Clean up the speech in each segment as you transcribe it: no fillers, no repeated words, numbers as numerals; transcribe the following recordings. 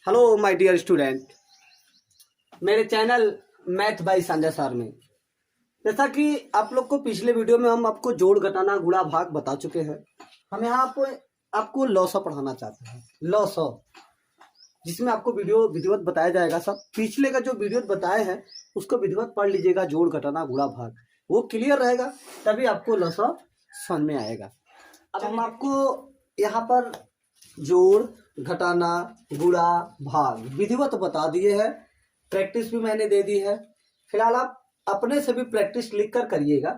Hello my dear student, मेरे channel math bye Sanjay sir में जैसा कि आप लोग को पिछले वीडियो में हम आपको जोड़ घटाना गुणा भाग बता चुके हैं। हम यहाँ पे आपको लॉ पढ़ाना चाहते हैं। लॉ जिसमें आपको वीडियो विधिवत बताया जाएगा। सब पिछले का जो वीडियो बताए हैं उसको विधिवत पढ़ लीजिएगा। जोड़ घटाना गुणा भाग वो क्लियर रहेगा, तभी आपको लॉ समझ में आएगा। अब हम आपको यहाँ पर जोड़ घटाना गुणा भाग विधिवत बता दिए हैं। प्रैक्टिस भी मैंने दे दी है। फिलहाल आप अपने से भी प्रैक्टिस लिख कर करिएगा।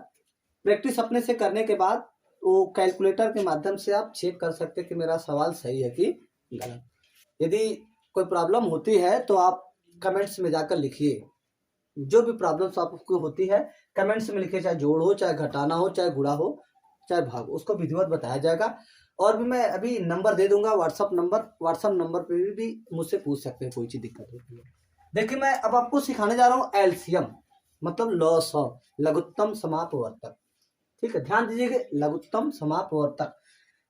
प्रैक्टिस अपने से करने के बाद वो कैलकुलेटर के माध्यम से आप चेक कर सकते हैं कि मेरा सवाल सही है कि गलत। यदि कोई प्रॉब्लम होती है तो आप कमेंट्स में जाकर लिखिए। जो भी प्रॉब्लम्स आपको होती है कमेंट्स में लिखिए, चाहे जोड़ हो, चाहे घटाना हो, चाहे गुणा हो, चाहे भाग, उसको विधिवत बताया जाएगा। और भी मैं अभी नंबर दे दूंगा, व्हाट्सअप नंबर पे भी मुझसे पूछ सकते हैं कोई चीज दिक्कत होती है। देखिए मैं अब आपको सिखाने जा रहा हूँ एलसीएम, मतलब लॉस ऑफ लघुत्तम समापवर्तक। ठीक है, ध्यान दीजिएगा, लघुत्तम समापवर्तक।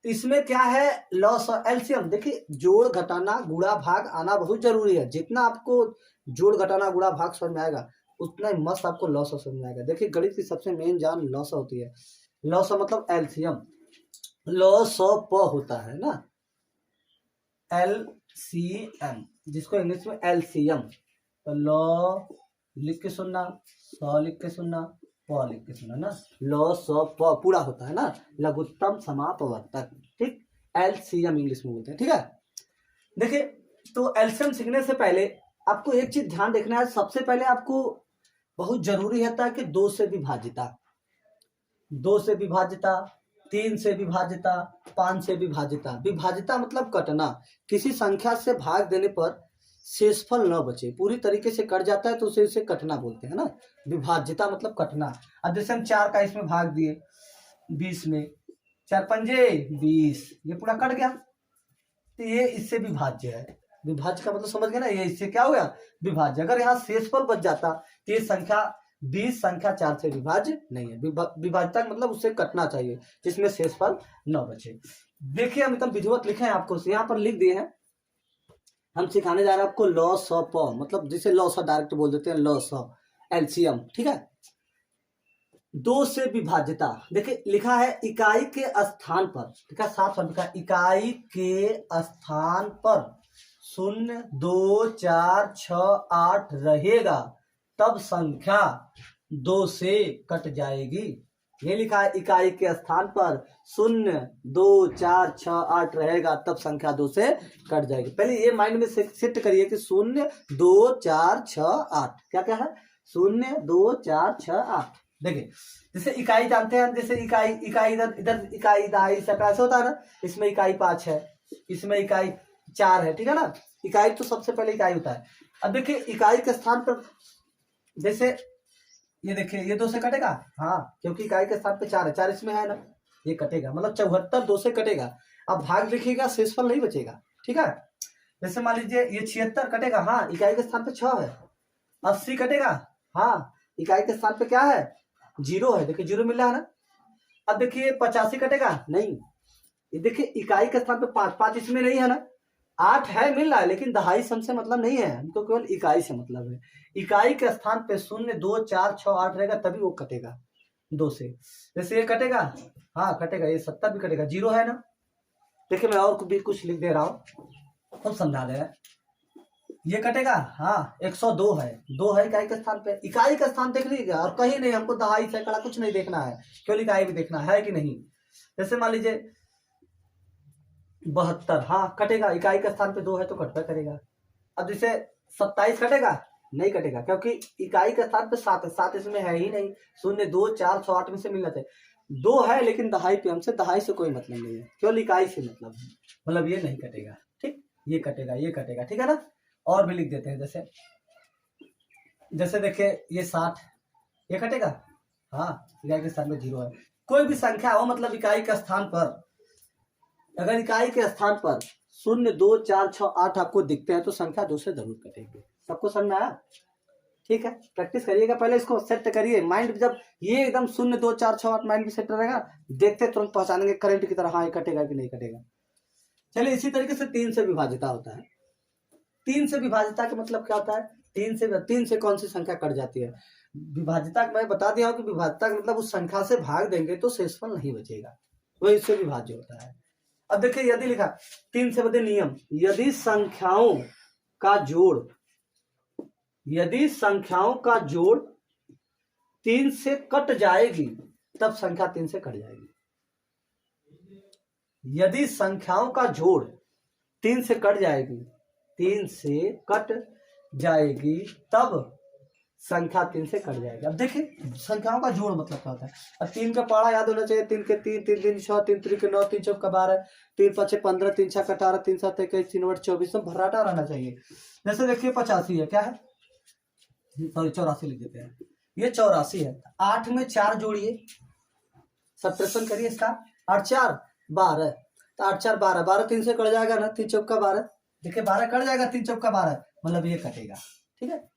तो इसमें क्या है, लॉस ऑफ एलसीएम। देखिए जोड़ घटाना गुणा भाग आना बहुत जरूरी है। जितना आपको जोड़ घटाना गुणा भाग समझ में आएगा उतना ही मस्त आपको लॉस समझ में आएगा। देखिए गणित की सबसे मेन जान लॉस होती है। लॉस मतलब एलसीएम, लॉस ऑफ प होता है ना, एलसीएम, जिसको इंग्लिश में एलसीएम। तो लॉ लिख के सुनना, सौ लिख के सुनना, प लिख के सुनना ना, लॉस ऑफ प पूरा होता है ना, लघुत्तम समापवर्तक। ठीक, एलसीएम इंग्लिश में बोलते हैं। ठीक है, देखिए तो एलसीएम सीखने से पहले आपको एक चीज ध्यान देखना है। सबसे पहले आपको बहुत जरूरी होता है कि दो से विभाजिता, दो से विभाजिता, तीन से विभाजिता, पांच से विभाजिता। विभाजिता मतलब कटना, किसी संख्या से भाग देने पर शेषफल न बचे, पूरी तरीके से कट जाता है तो उसे कटना बोलते हैं ना। विभाजिता मतलब कटना। अब जैसे हम 4 का इसमें भाग दिए 20 में, 4 पंजे 20, ये पूरा कट गया, तो ये इससे विभाज्य है। विभाज्य का मतलब समझ गए ना, ये इससे क्या हो गया, विभाज्य। अगर यहाँ शेषफल बच जाता तो ये संख्या 20 संख्या 4 से विभाज्य नहीं है। विभाज्यता मतलब उससे कटना चाहिए जिसमें शेषफल न बचे। देखिए हम एकदम विधिवत लिखे हैं, आपको यहाँ पर लिख दिए हैं। हम सिखाने जा रहे हैं आपको लॉस ऑफ प, मतलब जिसे लॉस ऑफ डायरेक्ट बोल देते हैं, लॉस ऑफ एलसीएम। ठीक है, दो से विभाज्यता। देखिए लिखा है इकाई के स्थान पर, ठीक है, साफ शब्द का, इकाई के स्थान पर 0 2 4 6 8 रहेगा तब संख्या 2 से कट जाएगी। ये लिखा है इकाई के स्थान पर 0 2 4 6 8 रहेगा तब संख्या 2 से कट जाएगी। पहले ये माइंड में सेट करिए कि 0 2 4 6 8 क्या क्या है, 0 2 4 6 8। देखिए जैसे इकाई जानते हैं, जैसे इकाई इधर इधर इकाई दहाई सका ऐसे होता है ना। इसमें इकाई 5 है, इसमें इकाई 4 है, ठीक है ना। इकाई तो सबसे पहले इकाई होता है। अब देखिए इकाई के स्थान पर, जैसे ये देखिए ये 2 से कटेगा, हाँ, क्योंकि इकाई के स्थान पे 4 है, 4 इसमें है ना, ये कटेगा, मतलब 74 2 से कटेगा। अब भाग देखिएगा, शेषफल नहीं बचेगा। ठीक है, जैसे मान लीजिए ये 76 कटेगा, हाँ, इकाई के स्थान पे 6 है। 80 कटेगा, हाँ, इकाई के स्थान पे क्या है, 0 है, देखिए 0 मिल रहा है ना। अब देखिए 85 कटेगा, नहीं, ये देखिए इकाई के स्थान पे 5, 5 इसमें नहीं है ना। 8 है मिल रहा है, लेकिन दहाई सम से मतलब नहीं है, हमको केवल इकाई से मतलब है। इकाई के स्थान पे 0 2 4 6 8 रहेगा तभी वो कटेगा 2 से। जैसे ये कटेगा, हाँ कटेगा, ये 70 भी कटेगा, 0 है ना। देखिए मैं और भी कुछ लिख दे रहा हूँ, खूब समझा दे रहा है। ये कटेगा, हाँ 102 है, 2 है इकाई के स्थान पे। इकाई का स्थान देख लीजिएगा और कहीं नहीं, हमको दहाई सैकड़ा कुछ नहीं देखना है, केवल इकाई भी देखना है कि नहीं। जैसे मान लीजिए 72, हाँ कटेगा, इकाई के स्थान पे 2 है तो कटता करेगा। अब जैसे 27 कटेगा, नहीं कटेगा, क्योंकि इकाई के स्थान पे 7 है, 7 इसमें है ही नहीं। 0 2 4 6 8 में से मिलना चाहिए, 2 है लेकिन दहाई पे, हमसे दहाई से कोई मतलब नहीं है, केवल इकाई से मतलब है, मतलब ये नहीं कटेगा। ठीक, ये कटेगा, ये कटेगा, ठीक है ना। और भी लिख देते हैं, जैसे जैसे देखिए ये 60, ये कटेगा, हाँ, इकाई के स्थान पे 0 है। कोई भी संख्या हो, मतलब इकाई के स्थान पर, अगर इकाई के स्थान पर 0 2 4 6 8 आपको दिखते हैं तो संख्या 2 से जरूर कटेगी। सबको समझ में आया? ठीक है, प्रैक्टिस करिएगा, पहले इसको सेट करिए माइंड। जब ये एकदम 0 2 4 6 8 माइंड में सेट रहेगा, देखते तुरंत पहचानेंगे करंट की तरह, हाँ ये कटेगा कि नहीं कटेगा। चलिए इसी तरीके से 3 से विभाजिता होता है। तीन से विभाजिता का मतलब क्या होता है, तीन से कौन सी संख्या कट जाती है। विभाजिता मैं बता दिया हूं कि विभाजिता का मतलब उस संख्या से भाग देंगे तो शेषफल नहीं बचेगा, वही इससे विभाज्य होता है। अब देखिए यदि लिखा 3 से बदे नियम, यदि संख्याओं का जोड़ 3 से कट जाएगी तब संख्या 3 से कट जाएगी। यदि संख्याओं का जोड़ 3 से कट जाएगी तब संख्या 3 से कट जाएगी। अब देखिए संख्याओं का जोड़ मतलब क्या होता है। अब 3 का पहाड़ा याद होना चाहिए, 3 के 3, 3 3 6, 3 3 के 9, 3 चौका 12, 3 5 15, 3 6 18, 3 7 21, 3 8 24, सब भर्राटा रहना चाहिए। जैसे देखिए 85 है, क्या है, सॉरी 84 लिख देते हैं, ये 84 है। 8 में 4 जोड़िए, सब्ट्रैक्शन करिए इसका, 8 4 12, तो 8 4 12, 12 3 से कट जाएगा ना, 3 चौका 12, देखिए 12 कट जाएगा, 3 चौका 12, मतलब ये कटेगा। ठीक है,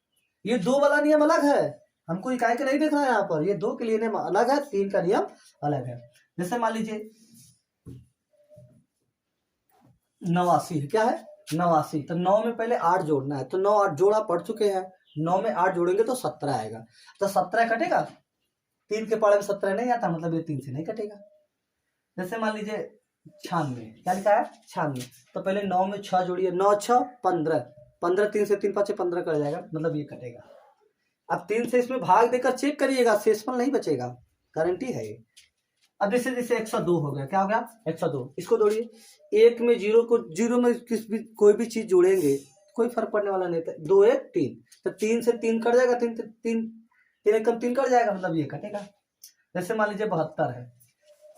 ये 2 वाला नियम अलग है, हमको इकाई का नहीं देख रहा है यहाँ पर, ये 2 के लिए नियम अलग है, 3 का नियम अलग है। जैसे मान लीजिए 89 है, क्या है 89, तो 9 में पहले 8 जोड़ना है, तो 9 8 जोड़ा पढ़ चुके हैं, 9 में 8 जोड़ेंगे तो 17 आएगा, तो 17 कटेगा, 3 के पढ़े में 17 नहीं आता, मतलब ये 3 से नहीं कटेगा। जैसे मान लीजिए 96, क्या लिखा है 96, तो पहले 9 में 6 जोड़िए, 9 6 15, 15 3 से 3 5 15 कर जाएगा, मतलब ये कटेगा। अब 3 से इसमें भाग देकर चेक करिएगा, शेषफल नहीं बचेगा, गारंटी है ये। अब जैसे 102 हो गया, क्या हो गया 102, इसको जोड़िए, 1 में 0 में कोई भी चीज जोड़ेंगे कोई फर्क पड़ने वाला नहीं था, 2 1 3, तो 3 से 3 कट जाएगा, 3 3 कम 3 कट जाएगा, मतलब ये कटेगा। जैसे मान लीजिए 72 है,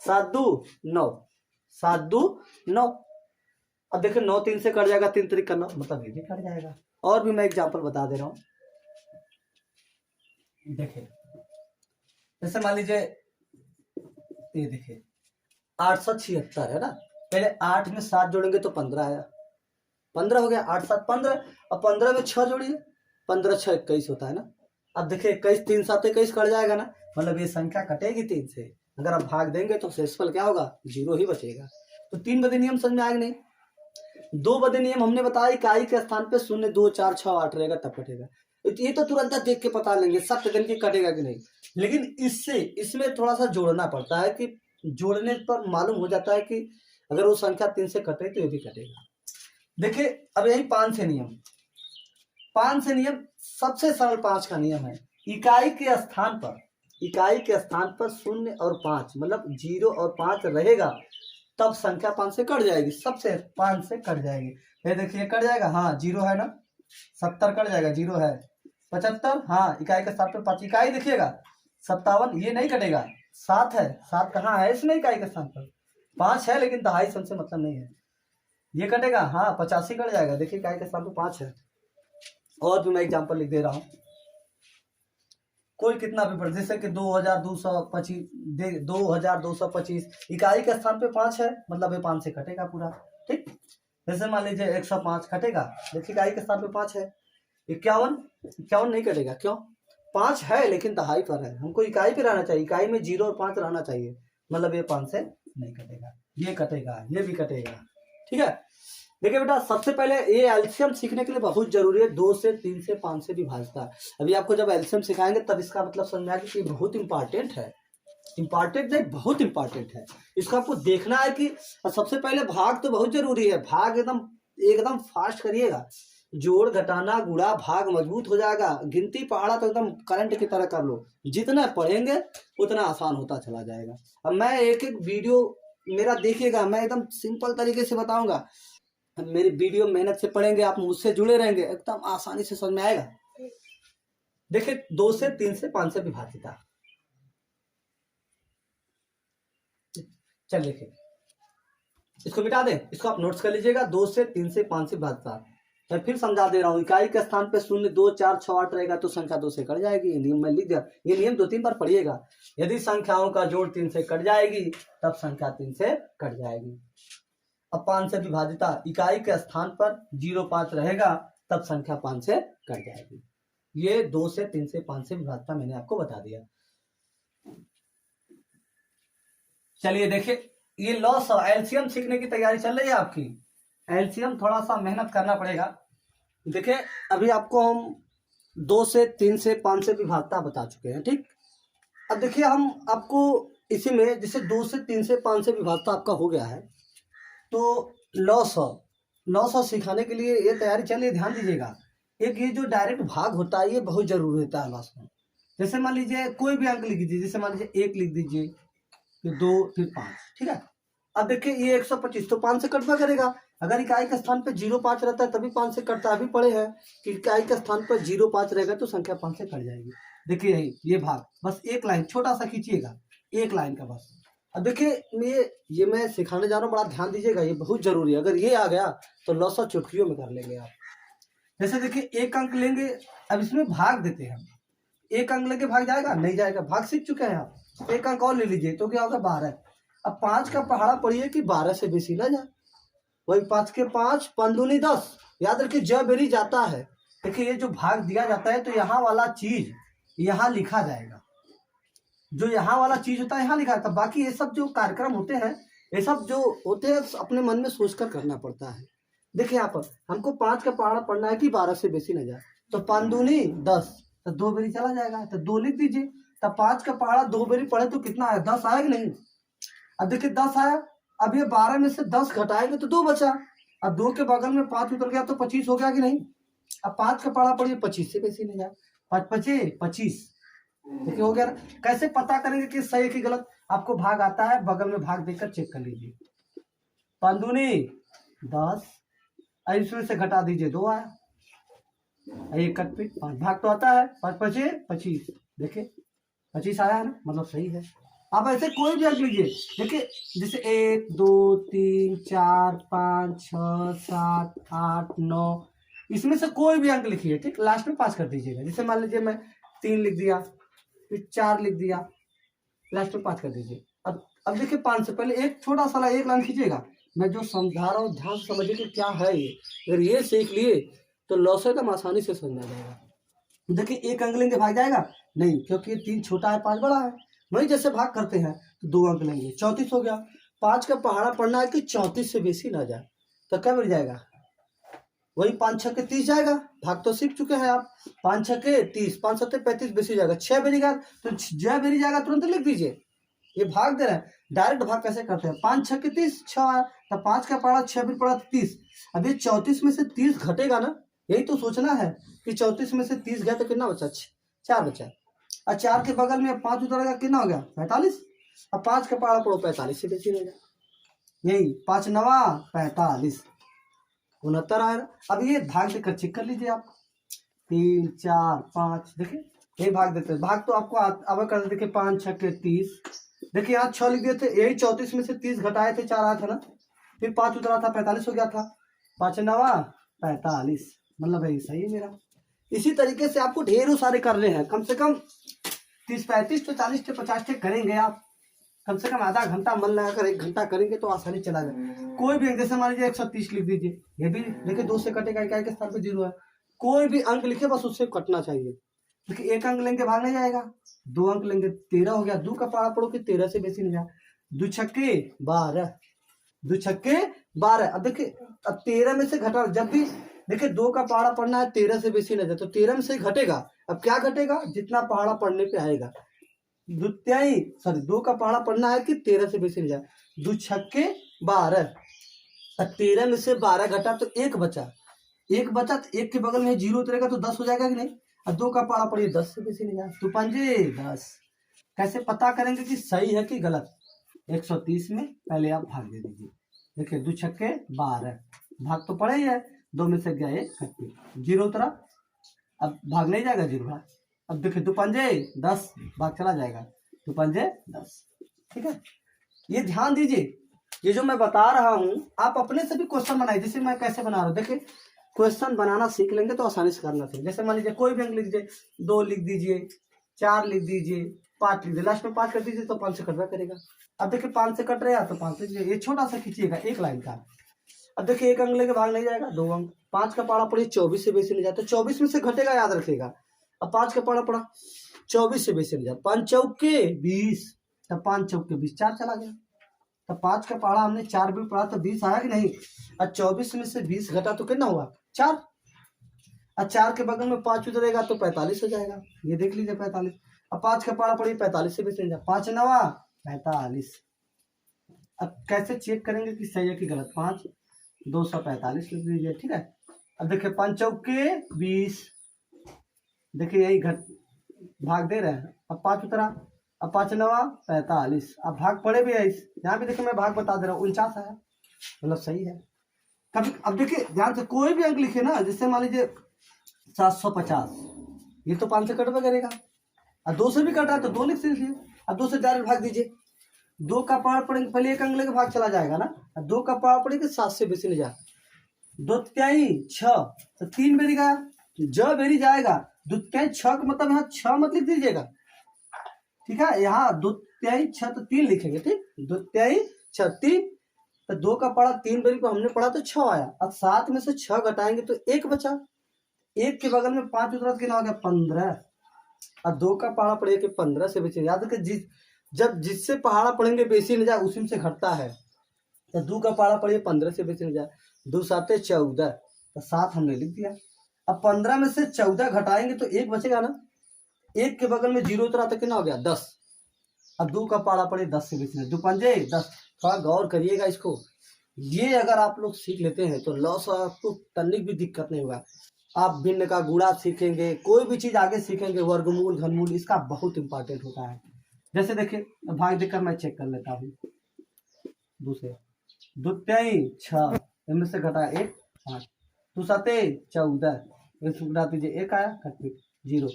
7 2 9, 7 2 9, अब देखिए 9 3 से कट जाएगा, 3 3 का 9, मतलब ये भी कट जाएगा। और भी मैं एग्जांपल बता दे रहा हूं, देखिए जैसे मान लीजिए ये देखिए 876 है ना, पहले 8 में 7 जोड़ेंगे तो 15 आया, 15 हो गया, 8 7 15, अब 15 में 6 जोड़िए, 15 6 21 होता है ना। अब देखिए 21 3 7 21 कट जाएगा ना, मतलब ये संख्या कटेगी 3 से, अगर आप भाग देंगे तो शेषफल क्या होगा 0 ही बचेगा। तो 3 बदे नियम समझ में आएगा नहीं। 2 बदे नियम हमने बताया, इकाई के स्थान पे 0 2 4 6 8 रहेगा तब कटेगा, ये तो तुरंत देख के पता लेंगे सत्य दिन की कटेगा कि नहीं, लेकिन इसमें थोड़ा सा जोड़ना पड़ता है, कि जोड़ने पर मालूम हो जाता है कि अगर वो संख्या 3 से कटे तो ये भी कटेगा। देखिए अब यही 5 से नियम, 5 से नियम सबसे सरल 5 का नियम है, इकाई के स्थान पर 0 और 5, मतलब 0 और 5 रहेगा तब संख्या 5 से कट जाएगी, सबसे 5 से कट जाएगी। ये देखिए कट जाएगा, हाँ 0 है ना, 70 कट जाएगा, 0 है, 75 हाँ इकाई के स्थान पर 5, इकाई देखिएगा 57, ये नहीं कटेगा, 7 है, 7 कहाँ है इसमें इकाई के स्थान पर, 5 है लेकिन दहाई सम से मतलब नहीं है, ये कटेगा, हाँ 85 कट जाएगा, देखिए इकाई के स्थान पर 5 है। और भी मैं एग्जांपल लिख दे रहा हूं, कोई कितना भी पढ़, जैसे कि 2225 इकाई के स्थान पे 5 है, मतलब ये 5 से कटेगा पूरा। ठीक, जैसे मान लीजिए 105 कटेगा, देखिए इकाई के स्थान पे 5 है। 51 नहीं कटेगा, क्यों, 5 है लेकिन दहाई पर है, हमको इकाई पे रहना चाहिए, इकाई में 0 और 5 रहना चाहिए, मतलब ये 5 से नहीं कटेगा, ये कटेगा, ये भी कटेगा। ठीक है, देखिए बेटा सबसे पहले ये एलसीएम सीखने के लिए बहुत जरूरी है, 2 से 3 से 5 से विभाजता है। अभी आपको जब एलसीएम सिखाएंगे तब इसका मतलब समझ में आएगा कि बहुत इंपॉर्टेंट है, बहुत इंपॉर्टेंट है, इसको आपको देखना है कि सबसे पहले भाग तो बहुत जरूरी है, भाग एकदम फास्ट करिएगा, जोड़ घटाना गुणा भाग मजबूत हो जाएगा, गिनती पहाड़ा तो एकदम करंट की तरह कर लो, जितना पढ़ेंगे उतना आसान होता चला जाएगा। अब मैं एक एक वीडियो मेरा देखिएगा, मैं एकदम सिंपल तरीके से बताऊंगा, मेरी वीडियो मेहनत से पढ़ेंगे, आप मुझसे जुड़े रहेंगे, एकदम आसानी से समझ में आएगा। देखिए 2 से 3 से 5 से विभाजिता, चल देखिए इसको मिटा दें, इसको आप नोट्स कर लीजिएगा, 2 से 3 से 5 से विभाजिता। मैं फिर समझा दे रहा हूँ, इकाई के स्थान पे 0 2 4 6 8 रहेगा तो संख्या 2 से कट जाएगी, ये नियम मैं लिख दिया, ये नियम 2-3 बार पढ़िएगा। यदि संख्याओं का जोड़ 3 से कट जाएगी तब संख्या 3 से कट जाएगी। अब 5 से विभाजिता, इकाई के स्थान पर 0 5 रहेगा तब संख्या 5 से कट जाएगी। ये 2 से 3 से 5 से विभाजिता मैंने आपको बता दिया। चलिए देखिए, ये लॉस एलसीएम सीखने की तैयारी चल रही है आपकी, एलसीएम थोड़ा सा मेहनत करना पड़ेगा, देखिए अभी आपको हम 2 से 3 से 5 से विभागता बता चुके हैं, ठीक। अब देखिए हम आपको इसी में जैसे 2 से 3 से 5 से विभागता आपका हो गया है, तो लॉ सौ सिखाने के लिए ये तैयारी चलिए ध्यान दीजिएगा। एक ये जो डायरेक्ट भाग होता है ये बहुत जरूरी होता है लॉ सौ। जैसे मान लीजिए कोई भी अंक लिख दीजिए, जैसे मान लीजिए 1 लिख दीजिए, फिर 2, फिर 5, ठीक है। अब देखिए ये 125 तो 5 से कटवा करेगा। अगर इकाई के स्थान पर 0,5 रहता है तभी 5 से कटता है। अभी पढ़े हैं कि इकाई के स्थान पर 0,5 रहेगा तो संख्या 5 से कट जाएगी। देखिए यही ये भाग बस एक लाइन छोटा सा खींचिएगा, एक लाइन का बस। अब देखिए ये मैं सिखाने जा रहा हूँ, बड़ा ध्यान दीजिएगा, ये बहुत जरूरी है। अगर ये आ गया तो लॉ सौ चुटकियों में कर लेंगे आप। जैसे देखिए 1 अंक लेंगे, अब इसमें भाग देते हैं हम। 1 अंक लेके भाग जाएगा, नहीं जाएगा, भाग सीख चुके हैं आप। 1 अंक और ले लीजिए तो क्या होगा 12। अब 5 का पहाड़ा पढ़िए कि 12 से बेसी ना जाए। वही 5 के 5 5 दूनी 10। याद रखिए जब बेरी जाता है, देखिए ये जो भाग दिया जाता है तो यहाँ वाला चीज यहाँ लिखा जाएगा, जो यहाँ वाला चीज होता है यहाँ लिखा जाता है। बाकी ये सब जो कार्यक्रम होते हैं, ये सब जो होते हैं अपने मन में सोचकर करना पड़ता है। देखिए यहाँ पर हमको 5 का पहाड़ा पढ़ना है कि 12 से बेसी न जाए, तो 5 दूनी 10, तो 2 बेरी चला जाएगा, तो 2 लिख दीजिए। तब 5 का पहाड़ा 2 बेरी पढ़े तो कितना आया, 10 आया कि नहीं। अब देखिए 10 आया, अब ये 12 में से 10 घटाएंगे तो 2 बचा। अब 2 के बगल में 5 उतर गया तो 25 हो गया कि नहीं। अब 5 का पहाड़ा पढ़िए 25 से बेसी नहीं जाए, 5 पचे 25, देखिए हो गया। कैसे पता करेंगे कि सही कि गलत, आपको भाग आता है, बगल में भाग देकर चेक कर लीजिए। 5 दूनी 10, इसमें से घटा दीजिए 2 आया, एक कट पिट 5, भाग तो आता है, 5 पचे 25, देखिए 25 आया है ना, मतलब सही है। आप ऐसे कोई भी अंक लीजिए, देखिए जैसे 1 2 3 4 5 6 7 8 9, इसमें से कोई भी अंक लिखिए, ठीक। लास्ट में 5 कर दीजिएगा। जैसे मान लीजिए मैं 3 लिख दिया, फिर 4 लिख दिया, लास्ट में 5 कर दीजिए। अब देखिए 5 से पहले एक छोटा सा एक लाइन खींचिएगा। मैं जो समझा रहा हूँ ध्यान से समझिए कि क्या है ये। अगर ये सीख लिए तो लॉ सौ एकदम आसानी से समझ आ जाएगा। देखिए 1 अंक लेंगे भाग जाएगा नहीं, क्योंकि 3 छोटा है 5 बड़ा है। वही जैसे भाग करते हैं तो 2 अंक लेंगे, 34 हो गया। 5 का पहाड़ा पढ़ना है कि 34 से बेसी ना जाए, तो क्या मिल जाएगा, वही 5 छक्के 30 जाएगा। भाग तो सीख चुके हैं आप, 5 छक्के 30, 5 सत्ते 35 बेसी जाएगा, 6 बेरी का तो 6 बेरी जाएगा, तुरंत लिख दीजिए। ये भाग दे रहे हैं, डायरेक्ट भाग कैसे करते हैं, 5 छक्के 30, 6, तो 5 का पहाड़ा 6 बेरी पड़ा 30। अब ये 34 में से 30 घटेगा ना, यही तो सोचना है कि 34 में से 30 गया तो कितना बचा, 4 बचा। और 4 के बगल में 5 उतरेगा, कितना हो गया 45। अब 5 का पहाड़ा पड़ो 45 से बेसी रहेगा, यही 5 नवा 45, 69 आएगा। अब ये भाग देकर चेक कर लीजिए आप, 3 4 5, देखिए ये भाग देते हैं। भाग तो आपको अब कर देते, देखिए 5 छक्के 30, देखिए यहाँ 6 लिख दिए थे, यही 34 में से 30 घटाए थे, 4 आया था ना, फिर 5 उतरा था 45 हो गया था, 5 नवा 45, मतलब यही सही है मेरा। इसी तरीके से आपको ढेरों सारे करने हैं, कम से कम 30 35 तो 40 से 50 करेंगे आप, कम से कम आधा घंटा मन लगाकर 1 घंटा करेंगे तो आसानी चला जाए। कोई भी जैसे मान लीजिए 130 लिख दीजिए, ये भी देखिए 2 से कटेगा, इकाई के स्थान पे 0 है। कोई भी अंक लिखे बस उससे कटना चाहिए। देखिए 1 अंक लेंगे भाग नहीं जाएगा, 2 अंक लेंगे 13 हो गया, 2 का पहाड़ा पड़ो कि 13 से बेसी नहीं जाए, 2 छक्के 12, 2 छक्के 12। अब देखिए अब 13 में से घटा, जब भी देखिए 2 का पहाड़ा पढ़ना है 13 से बेसी न जाए, तो 13 में से घटेगा। अब क्या घटेगा, जितना पहाड़ा पढ़ने पे आएगा, द्वितीय 2 का पहाड़ा पढ़ना है कि 13 से बेसी नहीं जाए, 2 छक्के 12। अब 13 में से 12 घटा तो 1 बचा, 1 बचा तो 1 के बगल में 0 उतरेगा तो 10 हो जाएगा कि नहीं। अब 2 का पहाड़ा पढ़िए 10 से बेसी नहीं जाए, तो 5 10। कैसे पता करेंगे कि सही है कि गलत, 130 में पहले आप भाग दे दीजिए। देखिए 2 छक्के 12, भाग तो पड़ा ही है, 2 में से गया 1, 0 उतरा, अब भाग नहीं जाएगा 0 भाग। अब देखिए 2 पंजे 10, भाग चला जाएगा, 2 पंजे 10, ठीक है। ये ध्यान दीजिए, ये जो मैं बता रहा हूँ आप अपने से भी क्वेश्चन बनाइए, जैसे मैं कैसे बना रहा हूँ। देखिए क्वेश्चन बनाना सीख लेंगे तो आसानी से करना सीख। जैसे मान लीजिए कोई भी अंक लिख दीजिए, 2 लिख दीजिए, 4 लिख दीजिए, 5 लिख दीजिए, लास्ट में 5 कर दीजिए तो 5 से कटवा करेगा। अब देखिए 5 से कट रहे हैं तो 5 लीजिए, ये छोटा सा खींचिएगा 1 लाइन का। अब देखिए 1 अंक लेके भाग नहीं जाएगा, 2 अंक, 5 का पहाड़ा पड़िए 24 से बेसी नहीं जाता, 24 में से घटेगा, याद रखिएगा। अब 5 का पहाड़ा पड़ा 24 से बेसी नहीं जाता, 5 चौके 20, तब 5 चौके 20, 4 चला गया। तब 5 का पहाड़ा हमने 4 भी पढ़ा तो 20 आया कि नहीं। अब 24 में से 20 घटा तो कितना हुआ 4, अब 4 के बगल में 5 उतरेगा तो 45 हो जाएगा, ये देख लीजिए 45। अब 5 का पारा पड़ी 45 से बेच जाए, 5 नवा 45। अब कैसे चेक करेंगे कि सही है कि गलत, 5 245 लिख लीजिए, ठीक है। अब देखिए 5 चौके 20, देखिए यही घट भाग दे रहे हैं। अब 5 उतरा, अब 5 नवा 45, अब भाग पड़े भी है यहाँ भी देखिए मैं भाग बता दे रहा हूँ, 49 आया, मतलब सही है। कभी अब देखिए ध्यान से कोई भी अंक लिखे ना, जैसे मान लीजिए 750, ये तो 5 से कट में करेगा, और 2 से भी कट रहा है तो 2 लिख दीजिए। अब 2 से डायरेक्ट भाग दीजिए, 2 का पार पड़ेंगे, पहले एक अंक लेके भाग चला जाएगा ना, 2 का पार पड़ेगा 7 से बेसी नहीं जाए, 2 त्याई 6 तो 3 बेरी गया, ज बेरी जाएगा, 2 त्याई 6 का मतलब यहाँ 6 मत लिख दीजिएगा, ठीक है। यहाँ 2 त्याई 6 तो 3 लिखेंगे, ठीक, 2 त्याई 6 3, तो 2 का पढ़ा 3 बेरी को हमने पढ़ा तो 6 आया। अब 7 में से 6 घटाएंगे तो 1 बचा, 1 के बगल में 5 उतरा तो कितना हो गया 15, और 2 का पहाड़ा पड़े कि 15 से बेचे, याद रखिए जब जिससे पहाड़ा पड़ेंगे बेसी न जाए उसी में से घटता है, तो 2 का पहाड़ा पड़े 15 से बेसी न जाए, 2 7 14, तो 7 हमने लिख दिया। अब 15 में से 14 घटाएंगे तो 1 बचेगा ना, 1 के बगल में 0 उतरा तो कितना हो गया 10, अब 2 का पहाड़ा पड़े 10 से बेसी, 2 पंजे 10। थोड़ा गौर करिएगा इसको, ये अगर आप लोग सीख लेते हैं तो लॉस आपको करने की भी दिक्कत नहीं होगा। आप भिन्न का गुणा सीखेंगे, कोई भी चीज आगे सीखेंगे, वर्गमूल घनमूल इसका बहुत इंपॉर्टेंट होता है। जैसे देखिए भाग देकर मैं चेक कर लेता हूँ, दूसरे 2 त्याई 6, इनमें से घटा 1 5, 2 7 14, घटा दीजिए 1 आया, कट 0,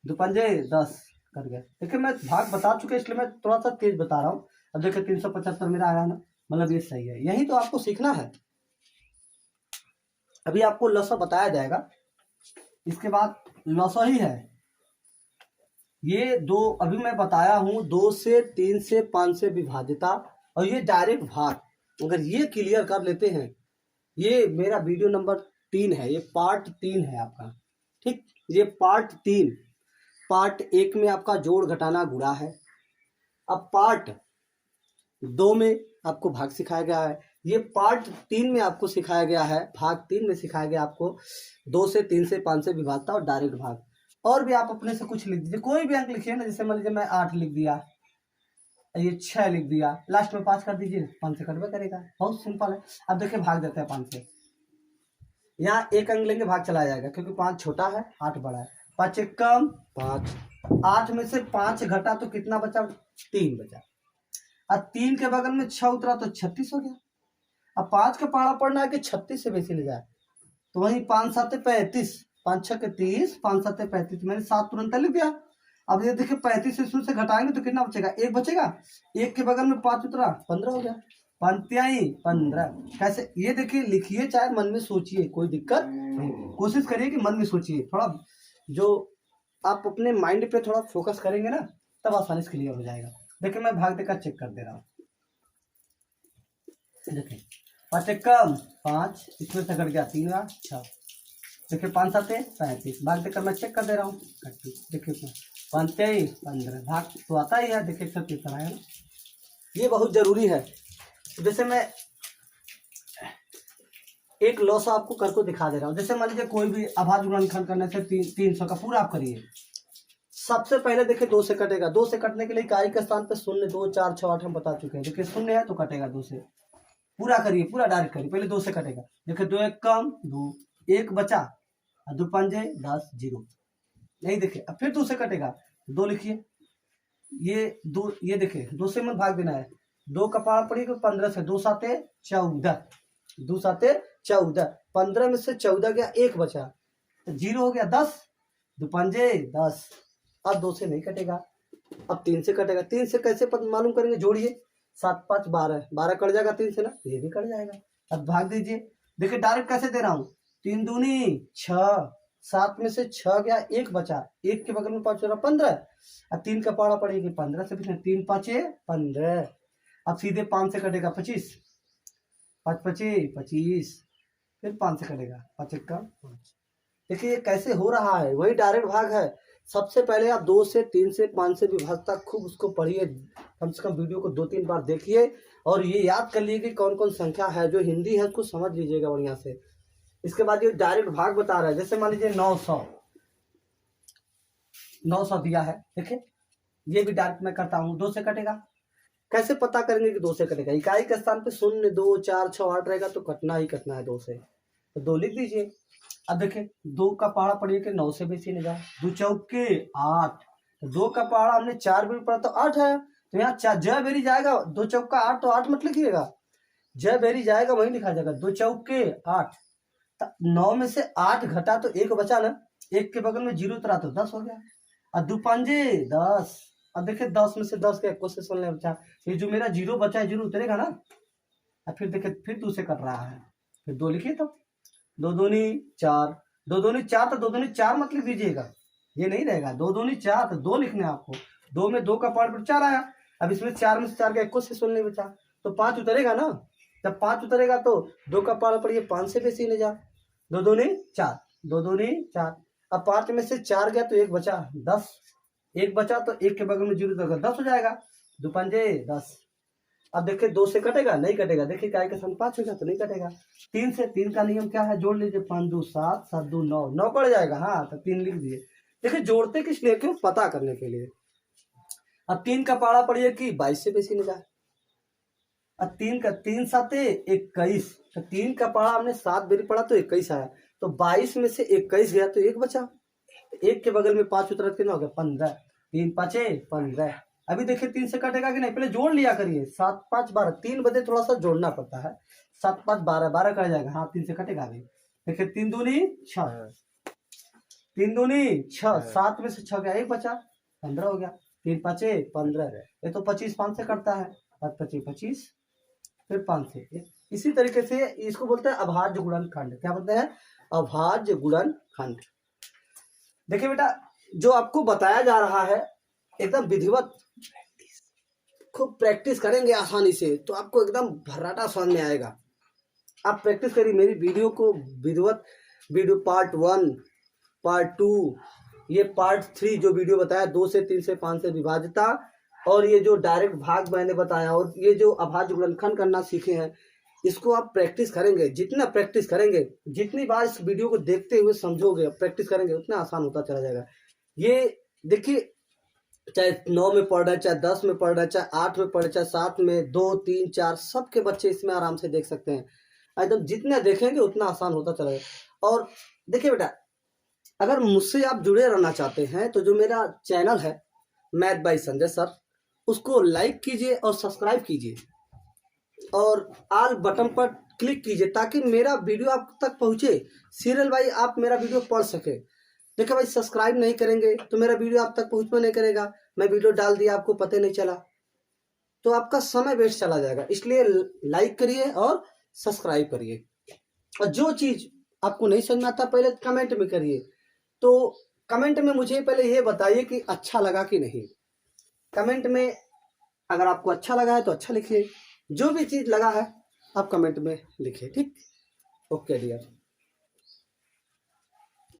2 पंजे 10 कट गया। देखिए मैं भाग बता चुके इसलिए मैं थोड़ा सा तेज बता रहा हूँ। अब देखिए 375 मेरा आया ना, मतलब ये सही है, यही तो आपको सीखना है। अभी आपको लसा बताया जाएगा, इसके बाद लसा ही है। ये 2 अभी मैं बताया हूं, 2 से 3 से 5 से विभाजिता, और ये डायरेक्ट भाग, अगर ये क्लियर कर लेते हैं, ये मेरा वीडियो नंबर 3 है, ये पार्ट 3 है आपका, ठीक। ये पार्ट 3, पार्ट 1 में आपका जोड़ घटाना गुणा है, अब पार्ट 2 में आपको भाग सिखाया गया है, ये पार्ट 3 में आपको सिखाया गया है, भाग 3 में सिखाया गया आपको 2 से 3 से 5 से विभाजता और डायरेक्ट भाग। और भी आप अपने से कुछ लिख दीजिए, कोई भी अंक लिखिए ना, जैसे मान लीजिए मैं 8 लिख दिया, ये 6 लिख दिया, लास्ट में 5 कर दीजिए, 5 से कटवे करेगा, बहुत सिंपल है। अब देखिए भाग देते हैं 5 से, यहाँ एक अंक लेंगे भाग चला जाएगा, क्योंकि 5 छोटा है 8 बड़ा है, 5 एक कम 5, 8 में से 5 घटा तो कितना बचा 3 बचा, अब 3 के बगल में 6 उतरा तो 36 हो गया। अब 5 का पहाड़ा पड़ना है कि 36 से बेसी ले जाए, तो वही 5 7 35, 5 6 30, 5 7 35, मैंने 7 तुरंत लिख दिया। अब ये देखिए 35 से शुरू से घटाएंगे तो कितना बचेगा 1 बचेगा, 1 के बगल में 5 उतरा 15 हो गया, 5 15। कैसे, ये देखिए लिखिए, चाहे मन में सोचिए, कोई दिक्कत नहीं, कोशिश करिए कि मन में सोचिए, थोड़ा जो आप अपने माइंड पे थोड़ा फोकस करेंगे ना, तब आसानी से क्लियर हो जाएगा। देखिए मैं भाग देकर चेक कर दे रहा हूँ, देखिए 5 एक कम 5, इसमें से घट गया 3 6, देखिए 5 7 35, भाग देकर मैं चेक कर दे रहा हूँ, देखिए 5 23 15, भाग तो आता ही है, देखिए 36 आया ना, ये बहुत जरूरी है। जैसे मैं एक लॉस आपको करके दिखा दे रहा हूँ, जैसे मान लीजिए कोई भी अभाज्य गुणनखंड करने से 300 का पूरा आप करिए। सबसे पहले देखिए 2 से कटेगा, 2 से कटने के लिए इकाई के स्थान पे 0 2 4 6 8 हम बता चुके हैं, देखिए 0 है तो कटेगा 2 से, पूरा करिए, पूरा डायरेक्ट करिए, पहले 2 से कटेगा, देखिए 2 एक कम 2, 1 बचा, 2 पंजे 10 0, नहीं देखिए अब फिर 2 से कटेगा, 2 लिखिए, ये 2, ये देखिए 2 से मत भाग देना है, 2 का पारा पड़ेगा 15 से, 2 7 14, 2 7 14, 15 में से 14 गया, 1 बचा तो 0 हो गया 10, 2 पंजे 10, अब 2 से नहीं कटेगा, अब 3 से कटेगा, 3 से कैसे मालूम करेंगे, जोड़िए 7 5 12, 12 कट जाएगा 3 से ना, ये भी कट जाएगा। अब भाग दीजिए, देखिए डायरेक्ट कैसे दे रहा हूँ, 3 दूनी 6, 7 में से 6 गया, 1 बचा, 1 के बगल में 5 15, अब 3 का पारा पड़ेगी 15 से, 3 5 15, अब सीधे 5 से कटेगा 25, 5 25 25, फिर 5 से कटेगा 5 1 5। देखिए ये कैसे हो रहा है, वही डायरेक्ट भाग है। सबसे पहले आप 2 से 3 से 5 से विभाजता खूब उसको पढ़िए, कम से कम वीडियो को 2-3 बार देखिए, और ये याद कर लीजिए कि कौन कौन संख्या है, जो हिंदी है उसको समझ लीजिएगा बढ़िया से, इसके बाद ये डायरेक्ट भाग बता रहा है, जैसे मान लीजिए 900 दिया है, देखिए ये भी डायरेक्ट मैं करता हूँ, 2 से कटेगा। कैसे पता करेंगे कि 2 से कटेगा? इकाई के स्थान पे 0 2 4 6 8 रहेगा तो कटना ही कटना है 2 से, तो 2 लिख दीजिए। अब देखिए 2 का पहाड़ा पढ़िए कि 9 से बेसी नहीं जाए, 2 चौके 8, 2 का पहाड़ा हमने 4 बेरी पढ़ा तो 8 है, तो यहाँ जय बेरी जाएगा, 2 चौका 8 तो 8 मत लिखिएगा, जय बेरी जाएगा वही लिखा जाएगा, 2 चौके 8। 9 में से 8 घटा तो 1 बचा ना, 1 के बगल में 0 उतरा तो 10 हो गया, और 2 पंजे 10। अब देखिए 10 में से 10 का कोशिश करने बचा, ये जो मेरा 0 बचा है 0 उतरेगा ना, और फिर देखिए फिर 2 से कट रहा है, फिर 2 लिखिए, तो 2 दूनी 4, 2 दूनी 4, तो 2 दूनी 4 मत लिख दीजिएगा, ये नहीं रहेगा, 2 दूनी 4 तो 2 लिखना है आपको, 2 में 2 का पार्ट पर 4 आया, अब इसमें 4 में से 4 का कोशिश नहीं बचा, तो 5 उतरेगा ना, जब 5 उतरेगा तो 2 का पार्ट पड़िए 5 से बेसी नहीं जा, 2 दूनी 4, 2 दूनी 4, अब 5 में से 4 गया तो 1 बचा 10, 1 बचा तो 1 के बगल में 0 तो 10 हो जाएगा, 2 पंजे 10। अब देखिए 2 से कटेगा, नहीं कटेगा, देखिए काय के साथ 5 हो गया तो नहीं कटेगा। 3 से, 3 का नियम क्या है, जोड़ लीजिए, 5 2 7, 7 2 9, 9 पड़ जाएगा, हाँ तो 3 लिख दीजिए। देखिए जोड़ते किस लिए, क्यों, पता करने के लिए। अब 3 का पाड़ा पड़िए कि 22 से बेसी नहीं जाए, अब 3 का 3 7 21, तो 3 का पाड़ा हमने 7 बेरी पड़ा तो 21 आया, तो 22 में से 21 गया तो 1 बचा, 1 के बगल में 5 उतरा कितना हो गया 15, 3 5 15। अभी देखिए 3 से कटेगा कि नहीं, पहले जोड़ लिया करिए, 7 5 12, 3 बजे थोड़ा सा जोड़ना पड़ता है, 7 5 12, 12 कट जाएगा, हाँ 3 से कटेगा अभी। देखिए 3 दूनी 6, 3 दूनी 6, 7 में से 6 गया 1 बचा, 15 हो गया, 3 5 15, ये तो 25 5 से कटता है, 25 25, फिर 5 से। इसी तरीके से इसको बोलते हैं अभाज्य गुणनखंड, क्या बोलते हैं, अभाज्य गुणनखंड। देखिए बेटा जो आपको बताया जा रहा है एकदम विधिवत, खूब प्रैक्टिस करेंगे आसानी से तो आपको एकदम भर्राटा समझ में आएगा। आप प्रैक्टिस करिए मेरी वीडियो को, विधिवत वीडियो पार्ट 1 पार्ट 2, ये पार्ट 3 जो वीडियो बताया 2 से 3 से 5 से विभाज्यता, और ये जो डायरेक्ट भाग मैंने बताया, और ये जो अभाज्य गुणनखंड करना सीखे हैं, इसको आप प्रैक्टिस करेंगे, जितना प्रैक्टिस करेंगे, जितनी बार इस वीडियो को देखते हुए समझोगे, प्रैक्टिस करेंगे, उतना आसान होता चला जाएगा। ये देखिए चाहे 9 में पढ़ रहे, चाहे 10 में पढ़ रहे, चाहे 8 में पढ़ रहे, चाहे 7 में, 2 3 4, सबके बच्चे इसमें आराम से देख सकते हैं, एकदम जितना देखेंगे उतना आसान होता चला जाएगा। और देखिए बेटा अगर मुझसे आप जुड़े रहना चाहते हैं तो जो मेरा चैनल है मैथ बाय संजय सर, उसको लाइक कीजिए और सब्सक्राइब कीजिए, और ऑल बटन पर क्लिक कीजिए ताकि मेरा वीडियो आप तक पहुंचे, सीरियल वाइज आप मेरा वीडियो पढ़ सके। देखिए भाई सब्सक्राइब नहीं करेंगे तो मेरा वीडियो आप तक पहुंचना नहीं करेगा, मैं वीडियो डाल दिया आपको पता नहीं चला तो आपका समय वेस्ट चला जाएगा, इसलिए लाइक करिए और सब्सक्राइब करिए। और जो चीज आपको नहीं समझ में आता पहले कमेंट में करिए, तो कमेंट में मुझे पहले ये बताइए कि अच्छा लगा कि नहीं। कमेंट में अगर आपको अच्छा लगा है तो अच्छा लिखिए, जो भी चीज लगा है आप कमेंट में लिखिए, ठीक। Okay dear.